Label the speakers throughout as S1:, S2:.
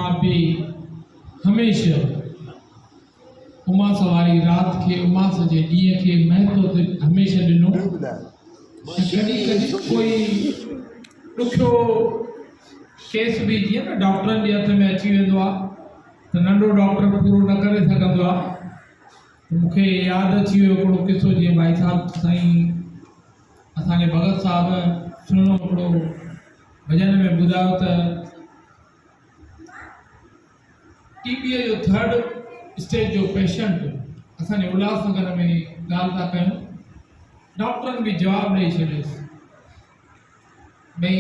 S1: साहब भी हमेशा उमास वारी रात के उमास जे ॾींहं के महत्व ते हमेशा ॾिनो। कॾहिं कॾहिं कोई ॾुखियो केस भी जीअं न डॉक्टरनि जे हथ में अची वेंदो आहे त नंढो डॉक्टर पूरो न करे सघंदो आहे। मूंखे यादि अची वियो हिकिड़ो किसो, जीअं भाई साहब साईं असांजे भगत साहब सुहिणो हिकिड़ो भॼन में ॿुधायो त टीबीअ जो 3rd स्टेज जो पेशेंट असांजे उल्हासनगर में ॻाल्हि था कयूं। डॉक्टरनि बि जवाबु ॾेई छॾियोसि भई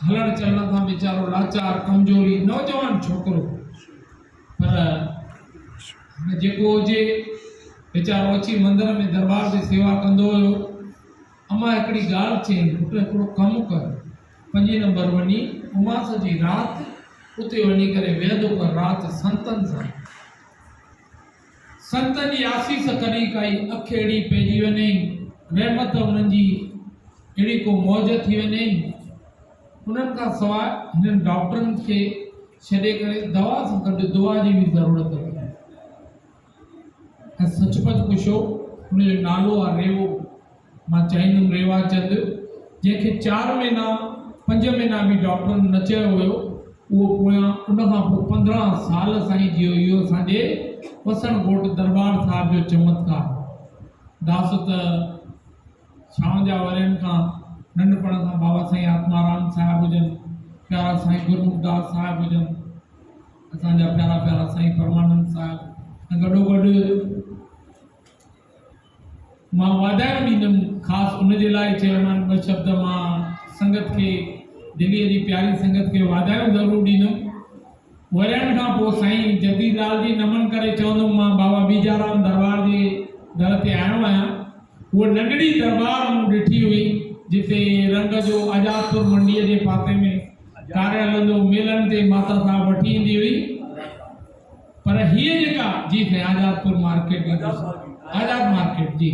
S1: हलण चलण सां वीचारो लाचार कमज़ोरी नौजवान छोकिरो, पर जेको हुजे वीचारो अची मंदर में दरबार जी सेवा कंदो हुयो। अम्मा हिकिड़ी ॻाल्हि चयईं, पुटु हिकिड़ो कमु कर, 5 नंबर वञी उमास जी राति उते वञी करे वेहंदो कर राति संतनि सां। संतनि जी आसीस कॾहिं काई अखि अहिड़ी पइजी वञे, रहमत उन्हनि जी अहिड़ी को मौज थी वञे, उन्हनि खां सवाइ हिननि डॉक्टरनि खे छॾे करे दवा सां गॾु दुआ जी बि ज़रूरत पए। ऐं सचपच पुछो, हुनजो नालो आहे रेवो, मां चाहींदुमि रेवा चंद, जंहिंखे 4 महीना 5 महीना भी डॉक्टरनि न चयो हुयो, उहो पोयां उनखां पोइ 15 साल साईं जियो। इहो असांजे वसणकोट दरबार साहिब जो चमत्कार। दास त छांव जा वरनि खां नंढपण खां बाबा साईं आत्माराम साहिब हुजनि, प्यारा साईं गुरमुखदास साहिब हुजनि, असांजा प्यारा प्यारा साईं परमानंद साहिब, ऐं गॾोगॾु मां वाधायूं ॾींदुमि ख़ासि उनजे लाइ चयोमान 2 शब्द मां संगत खे, दिल्लीअ जी प्यारी संगत खे वाधायूं ज़रूरु ॾींदुमि। वरनि खां पोइ साईं जगदीशलाल जी नमन करे चवंदुमि मां बाबा बीजाराम दरबार जे दर ते आयो आहियां। उहा नंढड़ी दरबार मूं ॾिठी हुई जिते रंग जो आज़ादपुर मंडीअ जे पासे में कार्य हलंदो, मेलनि ते माता साहब वठी ईंदी हुई। पर हीअ जेका जी साईं आज़ादपुर मार्केट, आज़ाद मार्केट जी,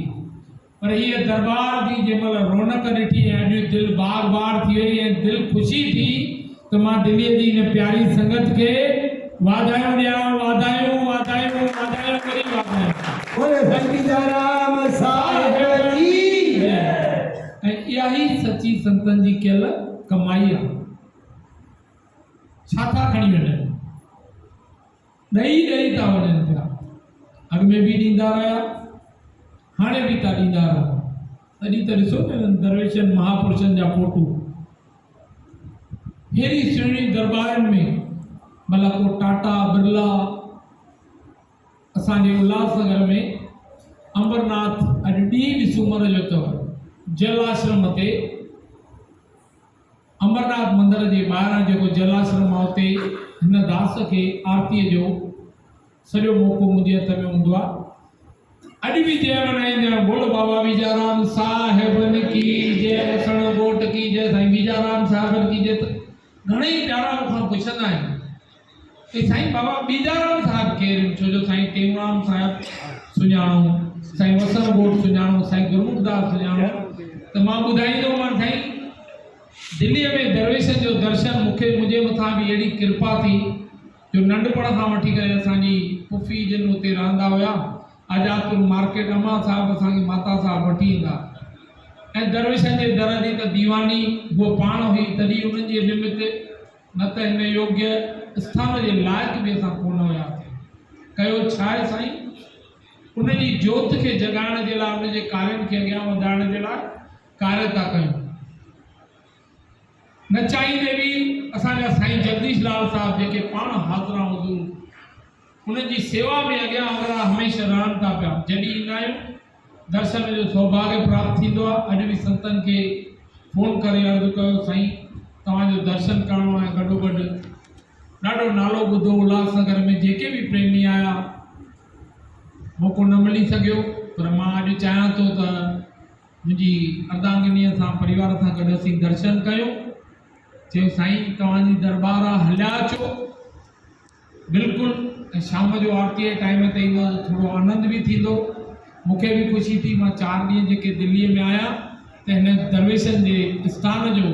S1: पर हीअ दरबार जी जंहिंमहिल रौनक ॾिठी ऐं अॼु दिलि बाग बार थी वई ऐं दिलि ख़ुशी थी त मां दिल्लीअ जी हिन प्यारी संगत खे वाधायूं ॾियां, वाधायूं वाधायूं वाधायूं वरी वाधायूं।
S2: बोले सच्चिदाराम साहिब की जय।
S1: ऐं इहा ई सची संतनि जी कयल कमाई आहे। छा था खणी वञनि, ॾेई ॾेई था वञनि पिया। अॻ में बि ॾींदा रहिया, हाणे बि था ॾींदा रहिया। तॾहिं त ॾिसो न दरवेशनि महापुरुषनि जा फोटू हेड़ी सुहिणी दरबारनि में, भला को टाटा बिरला। असांजे उल्हासनगर में अंबरनाथ अॼु ॾींहुं बि सूमर जो अथव जलाश्रम ते, अंबरनाथ मंदिर जे ॿाहिरां जेको जलाश्रम आहे उते हिन दास खे आरतीअ जो सॼो मौक़ो मुंहिंजे हथ में हूंदो आहे। अॼु भी जय मनाईंदा आहियूं, बोलो बाबा बीजाराम साहिबन की जय, वसणकोट की जय, साईं बीजाराम साहिबन की जय। घणेई प्यारा मूंखां पुछंदा आहिनि कि साईं बाबा बीजाराम साहिब केरु, छो जो साईं टेऊंराम साहिब सुञाणो, साईं वसणकोट सुञाणो, साईं गुरमुखदास सुञाणो। त मां ॿुधाईंदोमांनि साईं दिल्लीअ में दरवेशनि जो दर्शन मूंखे मुंहिंजे मथां बि अहिड़ी कृपा थी जो नंढपण खां वठी करे असांजी पुफी जिन उते रहंदा हुआ, आज़ादपुर मार्केट अम्मा साहब असांखे माता साहब वठी ईंदा ऐं दरवेशनि जे दर जी त दीवानी उहो पाण हुई। तॾहिं उन्हनि जे निमित न त हिन योग्य स्थान जे लाइक़ बि असां कोन हुयासीं। कयो छा आहे साईं, उनजी जोत खे जगाइण जे लाइ, उनजे कार्यनि खे अॻियां वधाइण जे लाइ कार्य था कयूं। न चाहींदे बि असांजा साईं जगदीशलाल साहिब जेके पाण हाज़िरा हुज़ूर, उन्हनि जी सेवा में अॻियां अॻियां हमेशह रहनि था पिया। जॾहिं ईंदा आहियूं दर्शन जो सौभाग्य प्राप्त थींदो आहे। अॼु बि संतनि खे फ़ोन करे अर्ज़ु कयो साईं तव्हांजो दर्शन करणो आहे। गॾोगॾु ॾाढो नालो ॿुधो उल्हासनगर में, जेके बि प्रेमी आया, मौक़ो न मिली सघियो, पर मां अॼु चाहियां थो त मुंहिंजी अर्धांगिनीअ सां परिवार सां गॾु असीं दर्शन कयूं। चयो साईं तव्हांजी दरबार आहे, हलिया अचो बिल्कुलु। ऐं शाम जो आरती जे टाइम ते ईंदो थोड़ो आनंद भी थींदो। मूंखे भी खुशी थी। मां 4 ॾींहं जेके दिल्लीअ में आया त हिन दरवेशनि जे स्थान जो,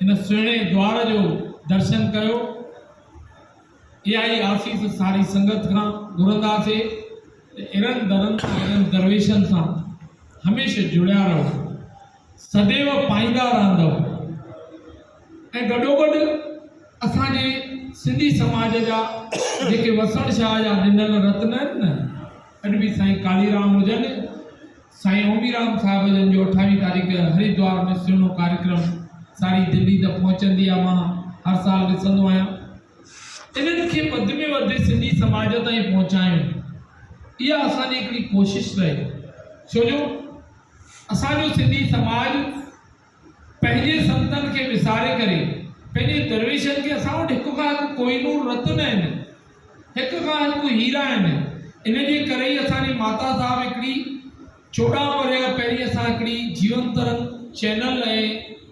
S1: हिन सुहिणे द्वार जो दर्शन कयो। इहा ई आसीस सारी संगत खां घुरंदासीं इन्हनि दरनि सां इन्हनि दरवेशनि सां हमेशह जुड़िया रहो, सदैव पाईंदा रहंदव। ऐं गॾोगॾु असांजे सिंधी समाज जा जेके वसण शाह जा ॾिनल रत्न आहिनि न, अॼु बि साईं कालीराम हुजनि, साईं ओमीराम साहिब जन जो 28 तारीख़ हरिद्वार में सुहिणो कार्यक्रम सारी दिल्ली त पहुचंदी आहे, मां हर साल ॾिसंदो आहियां। इन्हनि खे वधि में वधि सिंधी समाज ताईं पहुचायूं, इहा असांजी हिकिड़ी कोशिशि रहे। छो जो असांजो सिंधी समाज पंहिंजे संतनि खे विसारे करे पंहिंजे दरवेशनि खे असां वटि हिक खां हिकु कोहिनूर रत्न आहिनि, हिक खां हिकु हीरा आहिनि। इन जे करे ई असांजी माता साहिब हिकिड़ी 14 वरह पहिरीं असां हिकिड़ी जीवन तरंग चैनल ऐं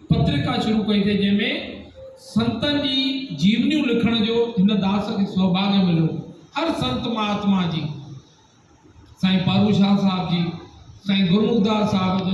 S1: पत्रिका शुरू कईसीं, जंहिंमें संतनि जी जीवनियूं लिखण जो हिन दास खे सौभाग्य मिलियो। हर संत महात्मा जी, साईं पारू शाह साहिब जी, साईं गुरमुखदास साहिब